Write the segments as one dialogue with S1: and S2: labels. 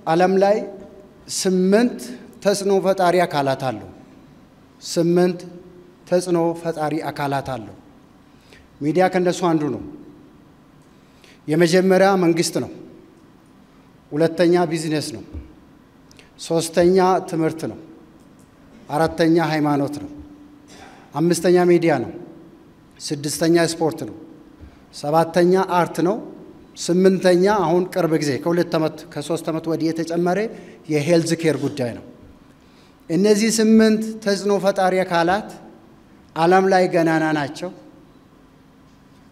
S1: ዓለም ላይ 8 ተጽዕኖ ፈጣሪ አካላት አሉ። 8 ተጽዕኖ ፈጣሪ አካላት አሉ። ሚዲያ ከነሱ አንዱ ነው። የመጀመሪያ መንግስት ነው። ሁለተኛ ቢዝነስ ነው። ሶስተኛ ትምህርት ነው። አራተኛ ሃይማኖት ነው። አምስተኛ ሚዲያ ነው። ስድስተኛ ስፖርት ነው። ሰባተኛ አርት ነው። ስምንተኛ አሁን ቅርብ ጊዜ ከ3 ዓመት ወዲህ የተጨመረ የሄልዝ ኬር ጉዳይ ነው። እነዚህ 8 ተጽዕኖ ፈጣሪ አካላት ዓለም ላይ ገናና ናቸው።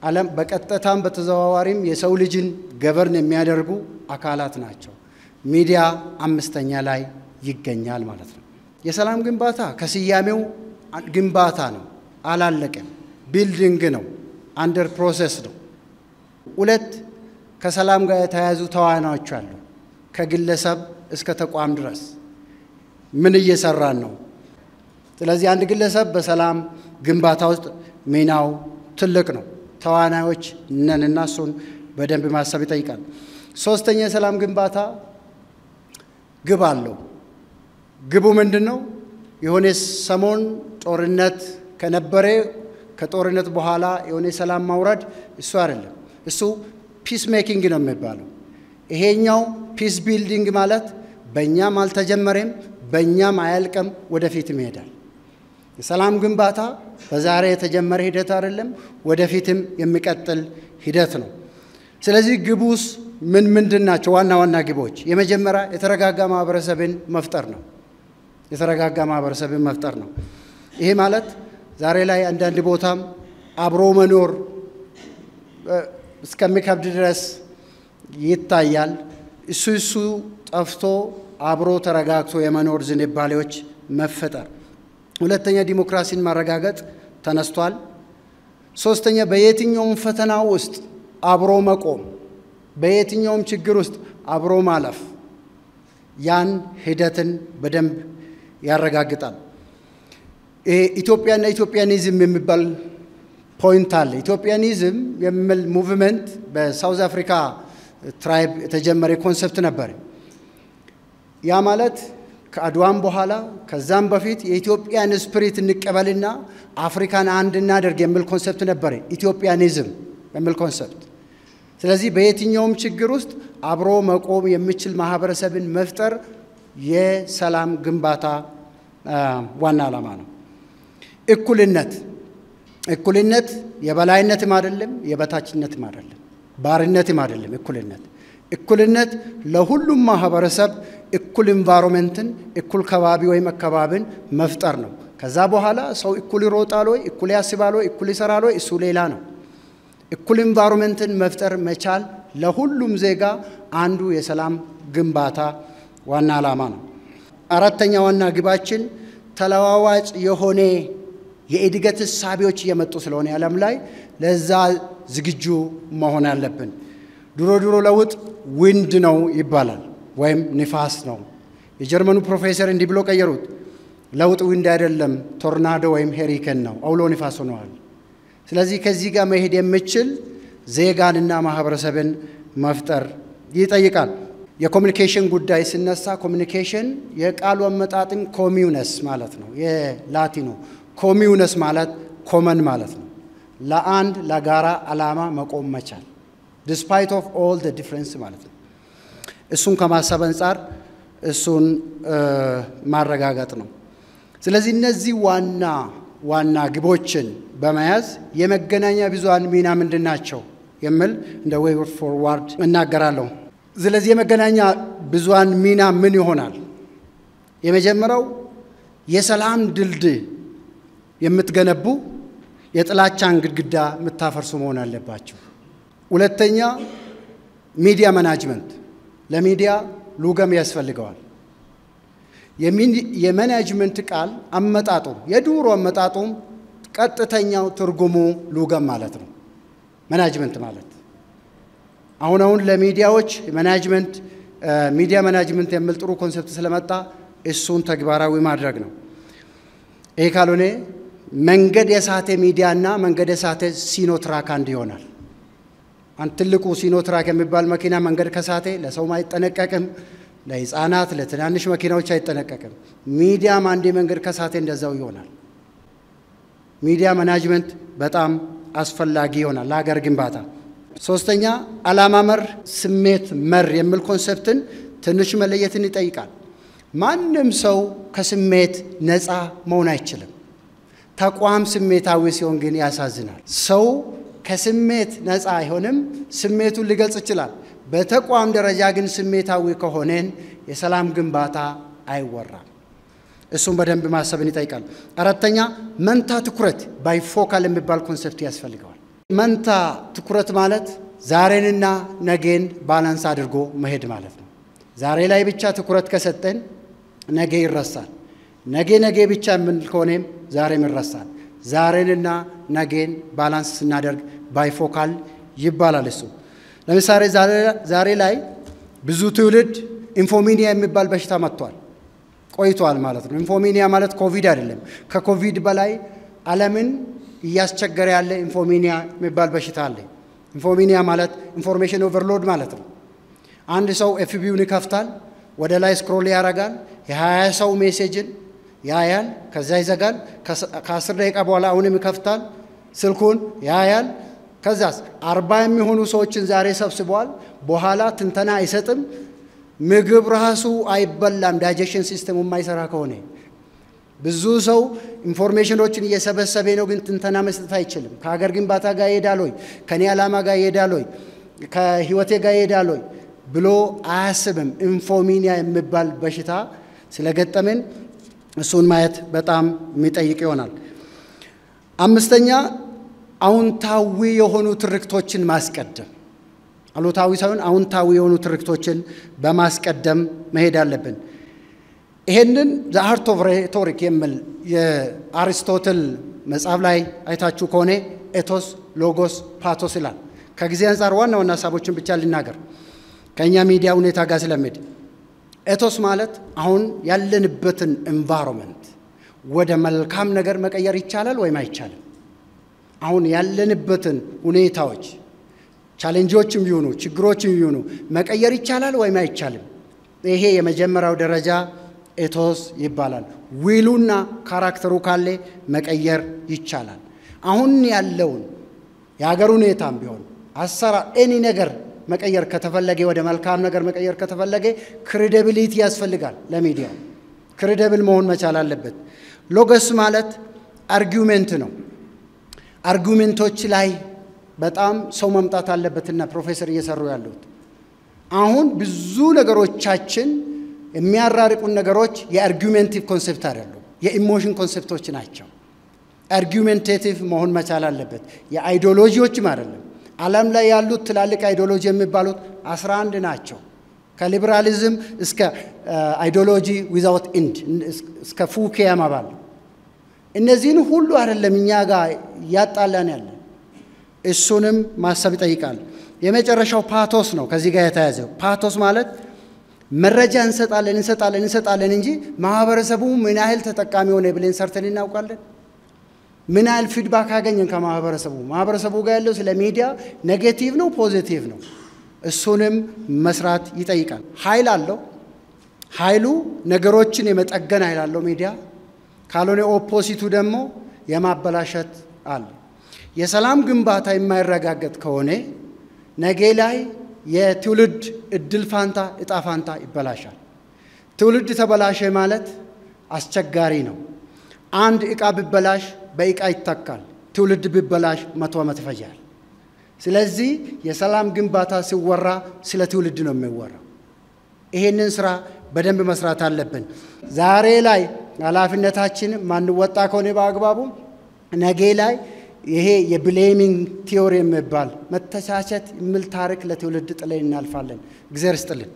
S1: ዓለም በቀጥታም በተዘዋዋሪም የሰው ልጅን ገቨርን የሚያደርጉ አካላት ናቸው። ሚዲያ አምስተኛ ላይ ይገኛል ማለት ነው። የሰላም ግንባታ ከስያሜው ግንባታ ነው፣ አላለቀም። ቢልዲንግ ነው፣ አንደር ፕሮሰስ ነው። 2 ከሰላም ጋር የተያያዙ ተዋናዮች አሉ። ከግለሰብ እስከ ተቋም ድረስ ምን እየሰራን ነው? ስለዚህ አንድ ግለሰብ በሰላም ግንባታ ውስጥ ሚናው ትልቅ ነው። ተዋናዮች ነንና እሱን በደንብ ማሰብ ይጠይቃል። 3ኛ የሰላም ግንባታ ግብ አለው። ግቡ ምንድነው? የሆነ ሰሞን ጦርነት ከነበረ ከጦርነት በኋላ የሆነ ሰላም ማውረድ እሱ አይደለም። እሱ ፒስ ሜኪንግ ነው የሚባለው። ይሄኛው ፒስ ቢልዲንግ ማለት በእኛም አልተጀመረም፣ በእኛም አያልቅም፣ ወደፊትም ይሄዳል። የሰላም ግንባታ በዛሬ የተጀመረ ሂደት አይደለም፣ ወደፊትም የሚቀጥል ሂደት ነው። ስለዚህ ግቡስ ምንድን ናቸው? ዋና ዋና ግቦች የመጀመሪያ የተረጋጋ ማህበረሰብን መፍጠር ነው። የተረጋጋ ማህበረሰብን መፍጠር ነው። ይሄ ማለት ዛሬ ላይ አንዳንድ ቦታም አብሮ መኖር እስከሚከብድ ድረስ ይታያል። እሱ ጠፍቶ አብሮ ተረጋግቶ የመኖር ዝንባሌዎች መፈጠር። 2ኛ ዲሞክራሲን ማረጋገጥ ተነስቷል። 3ኛ በየትኛውም ፈተና ውስጥ አብሮ መቆም፣ በየትኛውም ችግር ውስጥ አብሮ ማለፍ ያን ሂደትን በደንብ ያረጋግጣል። ኢትዮጵያና ኢትዮጵያኒዝም የሚባል ፖይንት አለ። ኢትዮጵያኒዝም የሚል ሙቭመንት በሳውዝ አፍሪካ ትራይብ የተጀመረ ኮንሰፕት ነበር። ያ ማለት ከአድዋም በኋላ ከዛም በፊት የኢትዮጵያን ስፒሪት እንቀበልና አፍሪካን አንድ እናደርግ የሚል ኮንሰፕት ነበር፣ ኢትዮጵያኒዝም የሚል ኮንሰፕት። ስለዚህ በየትኛውም ችግር ውስጥ አብሮ መቆም የሚችል ማህበረሰብን መፍጠር የሰላም ግንባታ ዋና ዓላማ ነው። እኩልነት የበላይነትም አይደለም፣ የበታችነትም አይደለም፣ ባርነትም አይደለም። እኩልነት ለሁሉም ማህበረሰብ እኩል ኢንቫይሮንመንትን፣ እኩል ከባቢ ወይም አካባቢን መፍጠር ነው። ከዛ በኋላ ሰው እኩል ይሮጣል ወይ፣ እኩል ያስባል ወይ፣ እኩል ይሰራል ወይ፣ እሱ ሌላ ነው። እኩል ኢንቫይሮንመንትን መፍጠር መቻል ለሁሉም ዜጋ አንዱ የሰላም ግንባታ ዋና ዓላማ ነው። 4ኛ ዋና ግባችን ተለዋዋጭ የሆነ የእድገት እሳቤዎች እየመጡ ስለሆነ ዓለም ላይ ለዛ ዝግጁ መሆን አለብን። ድሮ ለውጥ ዊንድ ነው ይባላል ወይም ንፋስ ነው። የጀርመኑ ፕሮፌሰር እንዲህ ብሎ ቀየሩት። ለውጥ ዊንድ አይደለም፣ ቶርናዶ ወይም ሄሪኬን ነው፣ አውሎ ንፋስ ሆነዋል። ስለዚህ ከዚህ ጋር መሄድ የሚችል ዜጋንና ማህበረሰብን መፍጠር ይጠይቃል። የኮሙኒኬሽን ጉዳይ ሲነሳ ኮሙኒኬሽን የቃሉ አመጣጥም ኮሚዩነስ ማለት ነው። የላቲኑ ኮሚዩነስ ማለት ኮመን ማለት ነው። ለአንድ ለጋራ ዓላማ መቆም መቻል ዲስፓይት ኦፍ ኦል ዘ ዲፍረንስ ማለት ነው። እሱን ከማሰብ አንፃር እሱን ማረጋገጥ ነው። ስለዚህ እነዚህ ዋና ግቦችን በመያዝ የመገናኛ ብዙሃን ሚና ምንድናቸው የሚል እንደ ዌይ ፎርዋርድ እናገራለሁ። ስለዚህ የመገናኛ ብዙሃን ሚና ምን ይሆናል? የመጀመሪያው የሰላም ድልድይ የምትገነቡ የጥላቻን ግድግዳ የምታፈርሱ መሆን አለባቸው። 2ኛ ሚዲያ ማናጅመንት፣ ለሚዲያ ሉገም ያስፈልገዋል። የማናጅመንት ቃል አመጣጡ የዱሮ አመጣጡም ቀጥተኛው ትርጉሙ ሉገም ማለት ነው። ማናጅመንት ማለት አሁን ለሚዲያዎች ሚዲያ ማናጅመንት የሚል ጥሩ ኮንሰፕት ስለመጣ እሱን ተግባራዊ ማድረግ ነው። ይሄ ካልሆነ መንገድ የሳተ ሚዲያና መንገድ የሳተ ሲኖትራክ አንድ ይሆናል። አንድ ትልቁ ሲኖትራክ የሚባል መኪና መንገድ ከሳተ ለሰው አይጠነቀቅም፣ ለሕፃናት ለትናንሽ መኪናዎች አይጠነቀቅም። ሚዲያም አንዴ መንገድ ከሳቴ እንደዛው ይሆናል። ሚዲያ ማናጅመንት በጣም አስፈላጊ ይሆናል ለሀገር ግንባታ። ሶስተኛ ዓላማ መር ስሜት መር የሚል ኮንሰፕትን ትንሽ መለየትን ይጠይቃል። ማንም ሰው ከስሜት ነፃ መሆን አይችልም። ተቋም ስሜታዊ ሲሆን ግን ያሳዝናል። ሰው ከስሜት ነፃ አይሆንም። ስሜቱን ሊገልጽ ይችላል። በተቋም ደረጃ ግን ስሜታዊ ከሆነን የሰላም ግንባታ አይወራም። እሱም በደንብ ማሰብን ይጠይቃል። አራተኛ መንታ ትኩረት ባይፎካል የሚባል ኮንሰፕት ያስፈልገዋል። መንታ ትኩረት ማለት ዛሬንና ነገን ባላንስ አድርጎ መሄድ ማለት ነው። ዛሬ ላይ ብቻ ትኩረት ከሰጠን ነገ ይረሳል። ነገ ብቻ ምን ከሆነም ዛሬም ይረሳል። ዛሬንና ነገን ባላንስ ስናደርግ ባይፎካል ይባላል። እሱ ለምሳሌ ዛሬ ላይ ብዙ ትውልድ ኢንፎሚኒያ የሚባል በሽታ መጥቷል ቆይቷል ማለት ነው። ኢንፎሚኒያ ማለት ኮቪድ አይደለም። ከኮቪድ በላይ ዓለምን እያስቸገረ ያለ ኢንፎሚኒያ የሚባል በሽታ አለ። ኢንፎሚኒያ ማለት ኢንፎርሜሽን ኦቨርሎድ ማለት ነው። አንድ ሰው ኤፍቢውን ይከፍታል፣ ወደ ላይ ስክሮል ያደርጋል፣ የ20 ሰው ሜሴጅን ያያል፣ ከዛ ይዘጋል። ከ10 ደቂቃ በኋላ አሁንም ይከፍታል፣ ስልኩን ያያል። ከዛስ 40 የሚሆኑ ሰዎችን ዛሬ ሰብስበዋል። በኋላ ትንተና አይሰጥም። ምግብ ራሱ አይበላም ዳይጀሽን ሲስተሙ የማይሰራ ከሆነ። ብዙ ሰው ኢንፎርሜሽኖችን እየሰበሰበ ነው፣ ግን ትንተና መስጠት አይችልም። ከሀገር ግንባታ ጋር ይሄዳል ወይ፣ ከኔ ዓላማ ጋር ይሄዳል ወይ፣ ከህይወቴ ጋር ይሄዳል ወይ ብሎ አያስብም። ኢንፎሚኒያ የሚባል በሽታ ስለገጠመን እሱን ማየት በጣም የሚጠይቅ ይሆናል። አምስተኛ አዎንታዊ የሆኑ ትርክቶችን ማስቀደም፣ አሉታዊ ሳይሆን አዎንታዊ የሆኑ ትርክቶችን በማስቀደም መሄድ አለብን። ይሄንን ዘ አርት ኦፍ ሬቶሪክ የሚል የአሪስቶትል መጽሐፍ ላይ አይታችሁ ከሆነ ኤቶስ፣ ሎጎስ፣ ፓቶስ ይላል። ከጊዜ አንፃር ዋና ዋና ሀሳቦችን ብቻ ልናገር ከኛ ሚዲያ ሁኔታ ጋር ስለሚሄድ። ኤቶስ ማለት አሁን ያለንበትን ኤንቫይሮንመንት ወደ መልካም ነገር መቀየር ይቻላል ወይም አይቻልም? አሁን ያለንበትን ሁኔታዎች ቻሌንጆችም ይሁኑ ችግሮችም ይሁኑ መቀየር ይቻላል ወይም አይቻልም? ይሄ የመጀመሪያው ደረጃ ኤቶስ ይባላል። ዊሉና ካራክተሩ ካለ መቀየር ይቻላል። አሁን ያለውን የሀገር ሁኔታም ቢሆን አሰራር ኤኒ ነገር መቀየር ከተፈለገ ወደ መልካም ነገር መቀየር ከተፈለገ ክሬዲቢሊቲ ያስፈልጋል። ለሚዲያው ክሬዲብል መሆን መቻል አለበት። ሎጎስ ማለት አርጊውሜንት ነው። አርጊውሜንቶች ላይ በጣም ሰው መምጣት አለበትና ፕሮፌሰር እየሰሩ ያሉት አሁን ብዙ ነገሮቻችን የሚያራርቁን ነገሮች የአርጊውሜንቲቭ ኮንሰፕት አይደሉም፣ የኢሞሽን ኮንሰፕቶች ናቸው። አርጊውሜንቴቲቭ መሆን መቻል አለበት። የአይዲዮሎጂዎችም አይደለም። ዓለም ላይ ያሉት ትላልቅ አይዲዮሎጂ የሚባሉት 11 ናቸው። ከሊበራሊዝም እስከ አይዲዮሎጂ ዊዛውት ኢንድ እስከ ፉኪያማ ባሉ እነዚህን ሁሉ አይደለም እኛ ጋር ያጣላን ያለ። እሱንም ማሰብ ይጠይቃል። የመጨረሻው ፓቶስ ነው። ከዚህ ጋር የተያዘው ፓቶስ ማለት መረጃ እንሰጣለን እንጂ ማህበረሰቡ ምን ያህል ተጠቃሚ ሆነ ብለን ሰርተን እናውቃለን? ምን ያህል ፊድባክ አገኘን ከማህበረሰቡ? ማህበረሰቡ ጋር ያለው ስለ ሚዲያ ኔጌቲቭ ነው ፖዚቲቭ ነው? እሱንም መስራት ይጠይቃል። ኃይል አለው። ኃይሉ ነገሮችን የመጠገን ኃይል አለው ሚዲያ። ካልሆነ ኦፖዚቱ ደግሞ የማበላሸት አለ። የሰላም ግንባታ የማይረጋገጥ ከሆነ ነገ ላይ የትውልድ እድል ፋንታ እጣ ፋንታ ይበላሻል። ትውልድ ተበላሸ ማለት አስቸጋሪ ነው። አንድ ዕቃ ቢበላሽ በዕቃ ይተካል። ትውልድ ቢበላሽ 100 ዓመት ይፈጃል። ስለዚህ የሰላም ግንባታ ሲወራ ስለ ትውልድ ነው የሚወራው። ይሄንን ስራ በደንብ መስራት አለብን። ዛሬ ላይ ኃላፊነታችን ማንወጣ ከሆነ በአግባቡ ነገ ላይ ይሄ የብሌሚንግ ቲዮሪ የሚባል መተቻቸት የሚል ታሪክ ለትውልድ ጥለን እናልፋለን። እግዚአብሔር ይስጥልን።